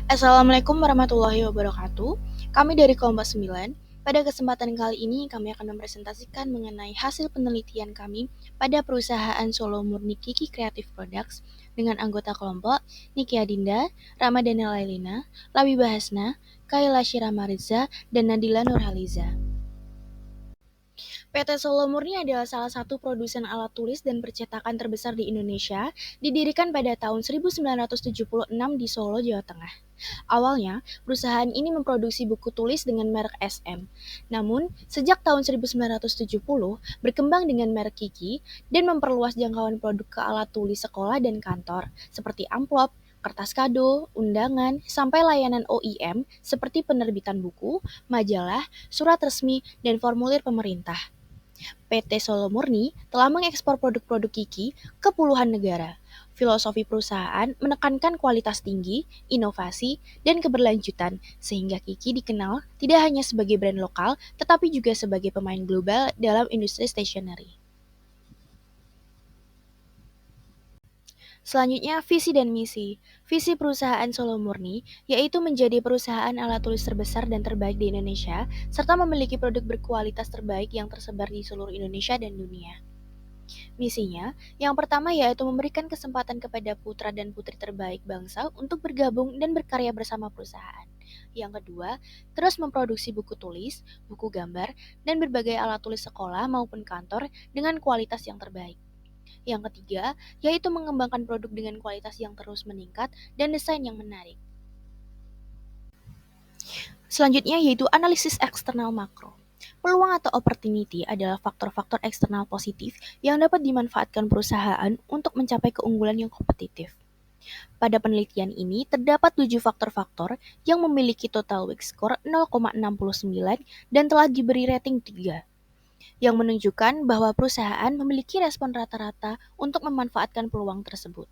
Assalamualaikum warahmatullahi wabarakatuh. Kami dari Kelompok 9. Pada kesempatan kali ini kami akan mempresentasikan mengenai hasil penelitian kami pada perusahaan Solo Murni Kiki Creative Products dengan anggota kelompok Niki Adinda, Ramadhani Lailina, Lawi Bahasna, Kaila Shiramariza, dan Nadila Nurhaliza. PT Solo Murni adalah salah satu produsen alat tulis dan percetakan terbesar di Indonesia, didirikan pada tahun 1976 di Solo, Jawa Tengah. Awalnya, perusahaan ini memproduksi buku tulis dengan merek SM. Namun, sejak tahun 1970, berkembang dengan merek Kiki dan memperluas jangkauan produk ke alat tulis sekolah dan kantor, seperti amplop, kertas kado, undangan, sampai layanan OEM seperti penerbitan buku, majalah, surat resmi, dan formulir pemerintah. PT Solo Murni telah mengekspor produk-produk Kiki ke puluhan negara. Filosofi perusahaan menekankan kualitas tinggi, inovasi, dan keberlanjutan, sehingga Kiki dikenal tidak hanya sebagai brand lokal, tetapi juga sebagai pemain global dalam industri stationery. Selanjutnya, visi dan misi. Visi perusahaan Solo Murni yaitu menjadi perusahaan alat tulis terbesar dan terbaik di Indonesia, serta memiliki produk berkualitas terbaik yang tersebar di seluruh Indonesia dan dunia. Misinya, yang pertama yaitu memberikan kesempatan kepada putra dan putri terbaik bangsa untuk bergabung dan berkarya bersama perusahaan. Yang kedua, terus memproduksi buku tulis, buku gambar, dan berbagai alat tulis sekolah maupun kantor dengan kualitas yang terbaik. Yang ketiga, yaitu mengembangkan produk dengan kualitas yang terus meningkat dan desain yang menarik. Selanjutnya yaitu analisis eksternal makro. Peluang atau opportunity adalah faktor-faktor eksternal positif yang dapat dimanfaatkan perusahaan untuk mencapai keunggulan yang kompetitif. Pada penelitian ini, terdapat 7 faktor-faktor yang memiliki total weak score 0,69 dan telah diberi rating 3, yang menunjukkan bahwa perusahaan memiliki respon rata-rata untuk memanfaatkan peluang tersebut.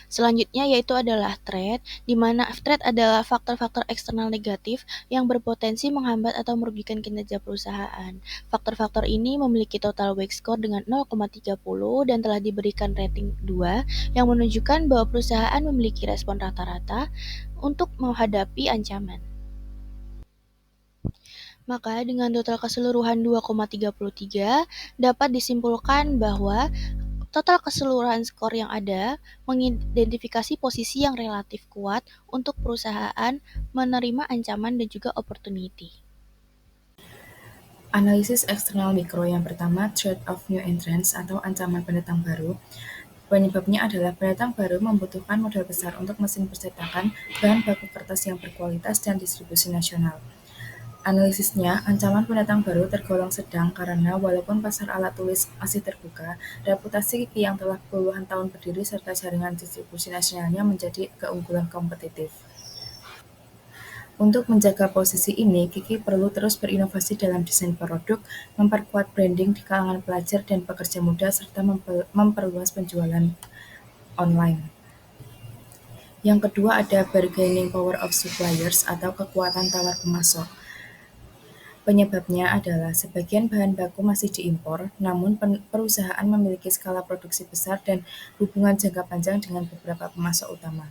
Selanjutnya yaitu adalah threat, di mana threat adalah faktor-faktor eksternal negatif yang berpotensi menghambat atau merugikan kinerja perusahaan. Faktor-faktor ini memiliki total weak score dengan 0,30 dan telah diberikan rating 2 yang menunjukkan bahwa perusahaan memiliki respon rata-rata untuk menghadapi ancaman. Maka dengan total keseluruhan 2,33 dapat disimpulkan bahwa total keseluruhan skor yang ada mengidentifikasi posisi yang relatif kuat untuk perusahaan menerima ancaman dan juga opportunity. Analisis eksternal mikro yang pertama, threat of new entrants atau ancaman pendatang baru. Penyebabnya adalah pendatang baru membutuhkan modal besar untuk mesin percetakan, bahan baku kertas yang berkualitas, dan distribusi nasional. Analisisnya, ancaman pendatang baru tergolong sedang karena walaupun pasar alat tulis masih terbuka, reputasi Kiki yang telah puluhan tahun berdiri serta jaringan distribusi nasionalnya menjadi keunggulan kompetitif. Untuk menjaga posisi ini, Kiki perlu terus berinovasi dalam desain produk, memperkuat branding di kalangan pelajar dan pekerja muda, serta memperluas penjualan online. Yang kedua ada bargaining power of suppliers atau kekuatan tawar pemasok. Penyebabnya adalah sebagian bahan baku masih diimpor, namun perusahaan memiliki skala produksi besar dan hubungan jangka panjang dengan beberapa pemasok utama.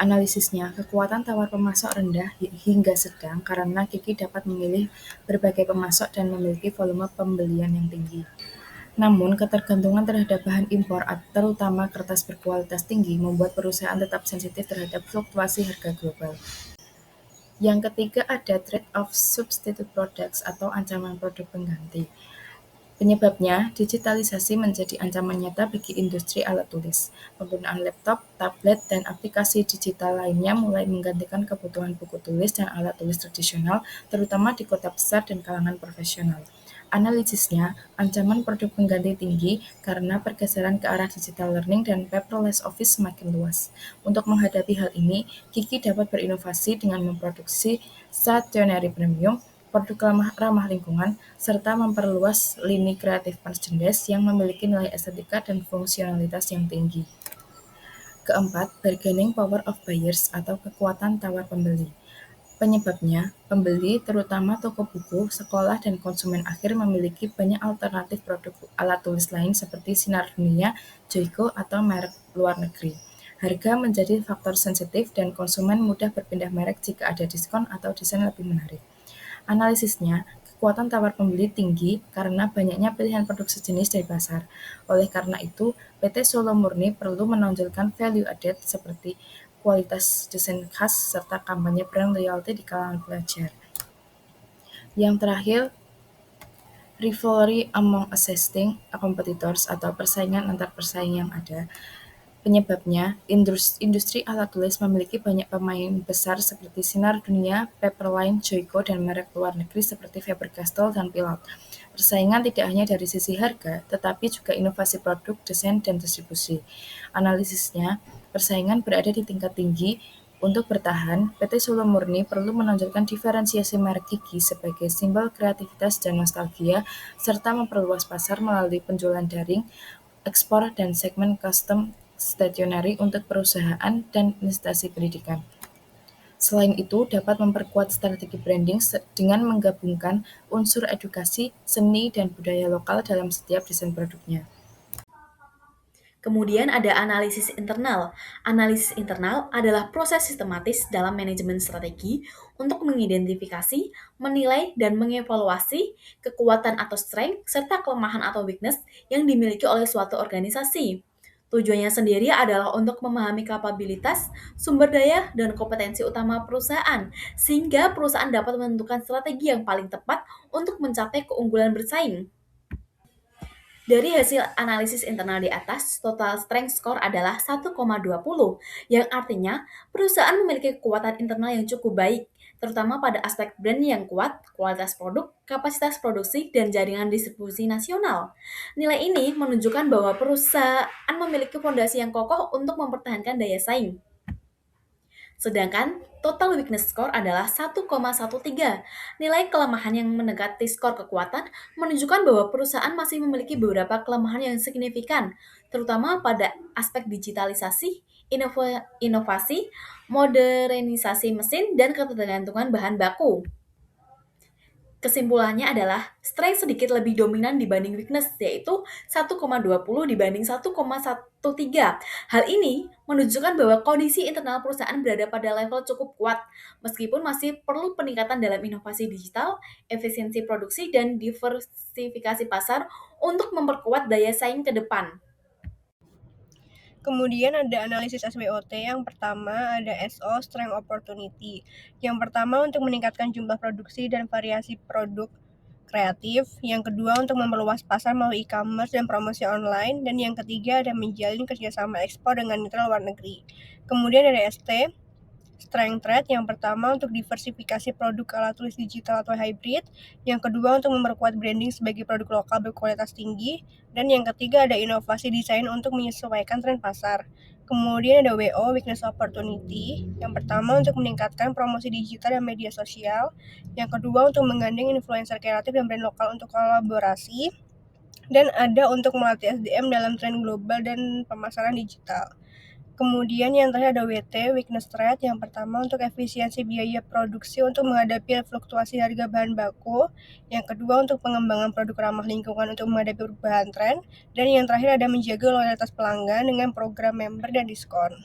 Analisisnya, kekuatan tawar pemasok rendah hingga sedang karena Kiki dapat memilih berbagai pemasok dan memiliki volume pembelian yang tinggi. Namun, ketergantungan terhadap bahan impor, terutama kertas berkualitas tinggi, membuat perusahaan tetap sensitif terhadap fluktuasi harga global. Yang ketiga ada threat of substitute products atau ancaman produk pengganti. Penyebabnya, digitalisasi menjadi ancaman nyata bagi industri alat tulis. Penggunaan laptop, tablet, dan aplikasi digital lainnya mulai menggantikan kebutuhan buku tulis dan alat tulis tradisional, terutama di kota besar dan kalangan profesional. Analisisnya, ancaman produk pengganti tinggi karena pergeseran ke arah digital learning dan paperless office semakin luas. Untuk menghadapi hal ini, Kiki dapat berinovasi dengan memproduksi stationery premium, produk ramah lingkungan, serta memperluas lini kreatif merchandise yang memiliki nilai estetika dan fungsionalitas yang tinggi. Keempat, bargaining power of buyers atau kekuatan tawar pembeli. Penyebabnya, pembeli, terutama toko buku, sekolah, dan konsumen akhir memiliki banyak alternatif produk alat tulis lain seperti Sinar Dunia, Joico, atau merek luar negeri. Harga menjadi faktor sensitif dan konsumen mudah berpindah merek jika ada diskon atau desain lebih menarik. Analisisnya, kekuatan tawar pembeli tinggi karena banyaknya pilihan produk sejenis dari pasar. Oleh karena itu, PT Solo Murni perlu menonjolkan value added seperti kualitas desain khas serta kampanye brand loyalty di kalangan pelajar. Yang terakhir, rivalry among existing competitors atau persaingan antar pesaing yang ada. Penyebabnya, industri alat tulis memiliki banyak pemain besar seperti Sinar Dunia, Paperline, Joico, dan merek luar negeri seperti Faber-Castell dan Pilot. Persaingan tidak hanya dari sisi harga, tetapi juga inovasi produk, desain, dan distribusi. Analisisnya, persaingan berada di tingkat tinggi. Untuk bertahan, PT Solo Murni perlu menonjolkan diferensiasi merek gigi sebagai simbol kreativitas dan nostalgia, serta memperluas pasar melalui penjualan daring, ekspor, dan segmen custom stationery untuk perusahaan dan instansi pendidikan. Selain itu, dapat memperkuat strategi branding dengan menggabungkan unsur edukasi, seni, dan budaya lokal dalam setiap desain produknya. Kemudian ada analisis internal. Analisis internal adalah proses sistematis dalam manajemen strategi untuk mengidentifikasi, menilai, dan mengevaluasi kekuatan atau strength serta kelemahan atau weakness yang dimiliki oleh suatu organisasi. Tujuannya sendiri adalah untuk memahami kapabilitas, sumber daya, dan kompetensi utama perusahaan, sehingga perusahaan dapat menentukan strategi yang paling tepat untuk mencapai keunggulan bersaing. Dari hasil analisis internal di atas, total strength score adalah 1,20, yang artinya perusahaan memiliki kekuatan internal yang cukup baik, terutama pada aspek brand yang kuat, kualitas produk, kapasitas produksi, dan jaringan distribusi nasional. Nilai ini menunjukkan bahwa perusahaan memiliki fondasi yang kokoh untuk mempertahankan daya saing. Sedangkan total weakness score adalah 1,13. Nilai kelemahan yang mendekati skor kekuatan menunjukkan bahwa perusahaan masih memiliki beberapa kelemahan yang signifikan, terutama pada aspek digitalisasi, inovasi, modernisasi mesin, dan ketergantungan bahan baku. Kesimpulannya adalah strength sedikit lebih dominan dibanding weakness, yaitu 1,20 dibanding 1,13. Hal ini menunjukkan bahwa kondisi internal perusahaan berada pada level cukup kuat, meskipun masih perlu peningkatan dalam inovasi digital, efisiensi produksi, dan diversifikasi pasar untuk memperkuat daya saing ke depan. Kemudian ada analisis SWOT. Yang pertama ada SO, Strength Opportunity. Yang pertama untuk meningkatkan jumlah produksi dan variasi produk kreatif. Yang kedua untuk memperluas pasar melalui e-commerce dan promosi online. Dan yang ketiga ada menjalin kerjasama ekspor dengan mitra luar negeri. Kemudian ada ST, Strength Trade. Yang pertama untuk diversifikasi produk alat tulis digital atau hybrid. Yang kedua untuk memperkuat branding sebagai produk lokal berkualitas tinggi. Dan yang ketiga ada inovasi desain untuk menyesuaikan tren pasar. Kemudian ada WO, Weakness Opportunity. Yang pertama untuk meningkatkan promosi digital dan media sosial. Yang kedua untuk menggandeng influencer kreatif dan brand lokal untuk kolaborasi. Dan ada untuk melatih SDM dalam tren global dan pemasaran digital. Kemudian yang terakhir ada WT, Weakness Trade. Yang pertama untuk efisiensi biaya produksi untuk menghadapi fluktuasi harga bahan baku. Yang kedua untuk pengembangan produk ramah lingkungan untuk menghadapi perubahan tren. Dan yang terakhir ada menjaga loyalitas pelanggan dengan program member dan diskon.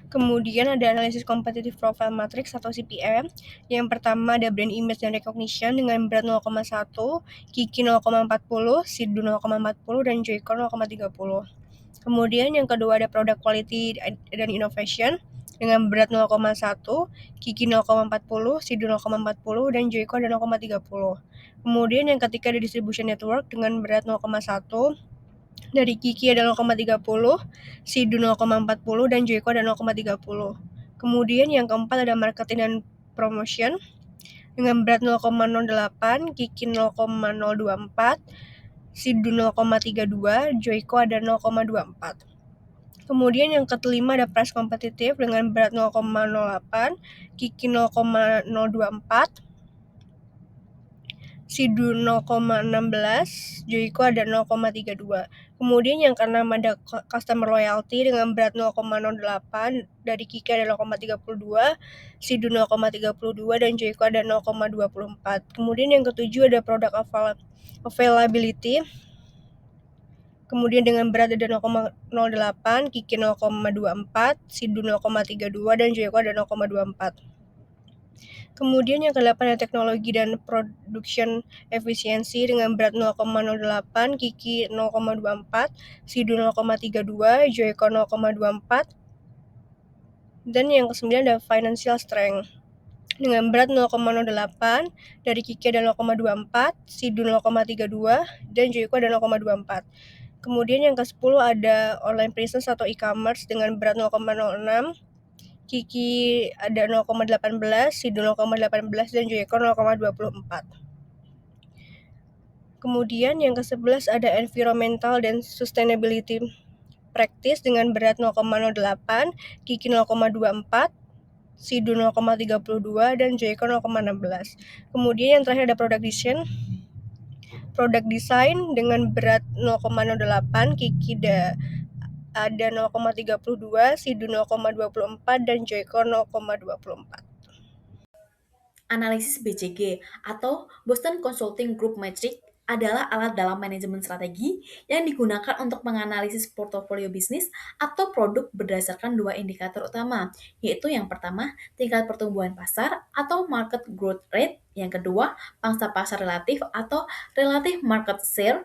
Kemudian ada analisis competitive profile matrix atau CPM. Yang pertama ada brand image dan recognition dengan berat 0,1, Kiki 0,40, Sidu 0,40, dan Joycon 0,30. Kemudian yang kedua ada product quality dan innovation dengan berat 0,1, Kiki 0,40, Sidu 0,40, dan Joyco ada 0,30. Kemudian yang ketiga ada distribution network dengan berat 0,1, dari Kiki ada 0,30, Sidu 0,40, dan Joyco ada 0,30. Kemudian yang keempat ada marketing dan promotion dengan berat 0,08, Kiki 0,024, Sidu 0,32, Joyco ada 0,24. Kemudian yang kelima ada price kompetitif dengan berat 0,08, Kiki 0,024, Sidu 0,16, Joyco ada 0,32. Kemudian yang keenam ada customer loyalty dengan berat 0,08, dari Kiki ada 0,32, Sidu 0,32, dan Joyco ada 0,24. Kemudian yang ketujuh ada product availability Kemudian dengan berat ada 0,08, Kiki 0,24, Sidu 0,32, dan Joyko ada 0,24. Kemudian yang ke-8 ada teknologi dan production efisiensi dengan berat 0,08, Kiki 0,24, Sidu 0,32, Joyko 0,24. Dan yang ke-9 ada financial strength dengan berat 0,08, dari Kiki ada 0,24, Sidu 0,32, dan Joyko ada 0,24. Kemudian yang ke-10 ada online presence atau e-commerce dengan berat 0,06, Kiki ada 0,18, Sidu 0,18, dan Joyko 0,24. Kemudian yang ke-11 ada environmental dan sustainability practice dengan berat 0,08, Kiki 0,24, Sidu 0,32, dan Joyko 0,16. Kemudian yang terakhir ada product design dengan berat 0,08, Kiki ada 0,32, Sidu 0,24, dan Joyko 0,24. Analisis BCG atau Boston Consulting Group Metric adalah alat dalam manajemen strategi yang digunakan untuk menganalisis portofolio bisnis atau produk berdasarkan dua indikator utama, yaitu yang pertama, tingkat pertumbuhan pasar atau market growth rate, yang kedua, pangsa pasar relatif atau relative market share.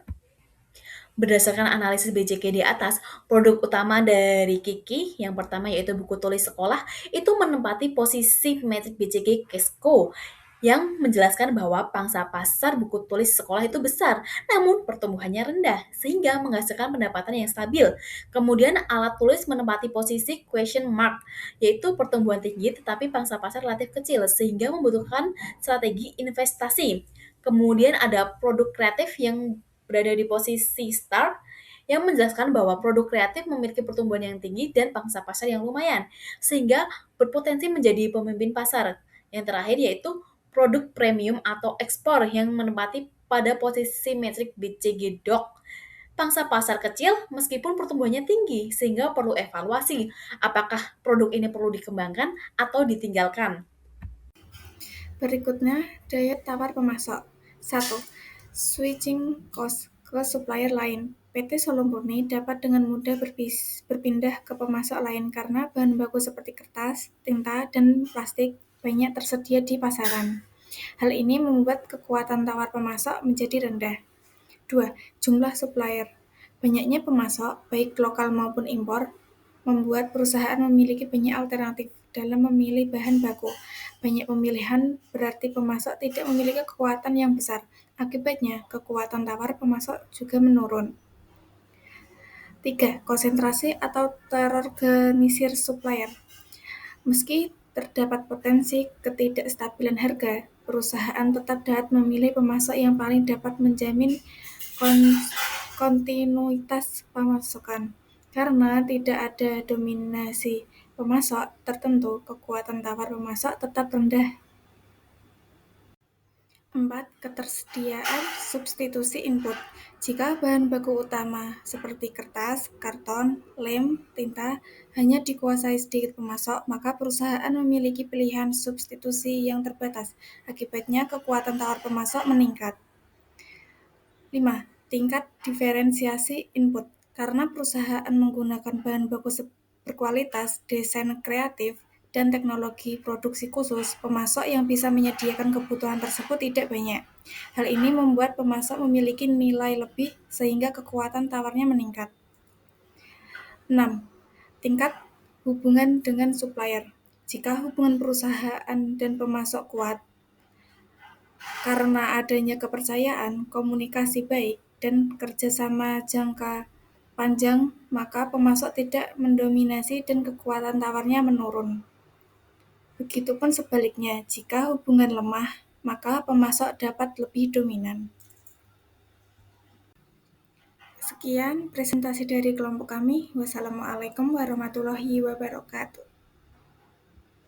Berdasarkan analisis BCG di atas, produk utama dari Kiki, yang pertama yaitu buku tulis sekolah, itu menempati posisi metrik BCG Kesko yang menjelaskan bahwa pangsa pasar buku tulis sekolah itu besar, namun pertumbuhannya rendah, sehingga menghasilkan pendapatan yang stabil. Kemudian alat tulis menempati posisi question mark, yaitu pertumbuhan tinggi tetapi pangsa pasar relatif kecil, sehingga membutuhkan strategi investasi. Kemudian ada produk kreatif yang berada di posisi start yang menjelaskan bahwa produk kreatif memiliki pertumbuhan yang tinggi dan pangsa pasar yang lumayan, sehingga berpotensi menjadi pemimpin pasar. Yang terakhir yaitu produk premium atau ekspor yang menempati pada posisi metrik BCG DOC. Pangsa pasar kecil meskipun pertumbuhannya tinggi, sehingga perlu evaluasi apakah produk ini perlu dikembangkan atau ditinggalkan. Berikutnya, daya tawar pemasok. 1. Switching cost ke supplier lain. PT Solo Murni dapat dengan mudah berpindah ke pemasok lain karena bahan baku seperti kertas, tinta, dan plastik banyak tersedia di pasaran. Hal ini membuat kekuatan tawar pemasok menjadi rendah. 2. Jumlah supplier. Banyaknya pemasok, baik lokal maupun impor, membuat perusahaan memiliki banyak alternatif dalam memilih bahan baku. Banyak pemilihan berarti pemasok tidak memiliki kekuatan yang besar. Akibatnya, kekuatan tawar pemasok juga menurun. 3. Konsentrasi atau terorganisir supplier. Meski terdapat potensi ketidakstabilan harga, perusahaan tetap dapat memilih pemasok yang paling dapat menjamin kontinuitas pemasaran. Karena tidak ada dominasi pemasok tertentu, kekuatan tawar pemasok tetap rendah. 4. Ketersediaan substitusi input. Jika bahan baku utama seperti kertas, karton, lem, tinta hanya dikuasai sedikit pemasok, maka perusahaan memiliki pilihan substitusi yang terbatas. Akibatnya kekuatan tawar pemasok meningkat. 5. Tingkat diferensiasi input. Karena perusahaan menggunakan bahan baku berkualitas, desain kreatif, dan teknologi produksi khusus, pemasok yang bisa menyediakan kebutuhan tersebut tidak banyak. Hal ini membuat pemasok memiliki nilai lebih sehingga kekuatan tawarnya meningkat. 6. Tingkat hubungan dengan supplier. Jika hubungan perusahaan dan pemasok kuat, karena adanya kepercayaan, komunikasi baik, dan kerjasama jangka panjang, maka pemasok tidak mendominasi dan kekuatan tawarnya menurun. Begitupun sebaliknya, jika hubungan lemah, maka pemasok dapat lebih dominan. Sekian presentasi dari kelompok kami. Wassalamualaikum warahmatullahi wabarakatuh.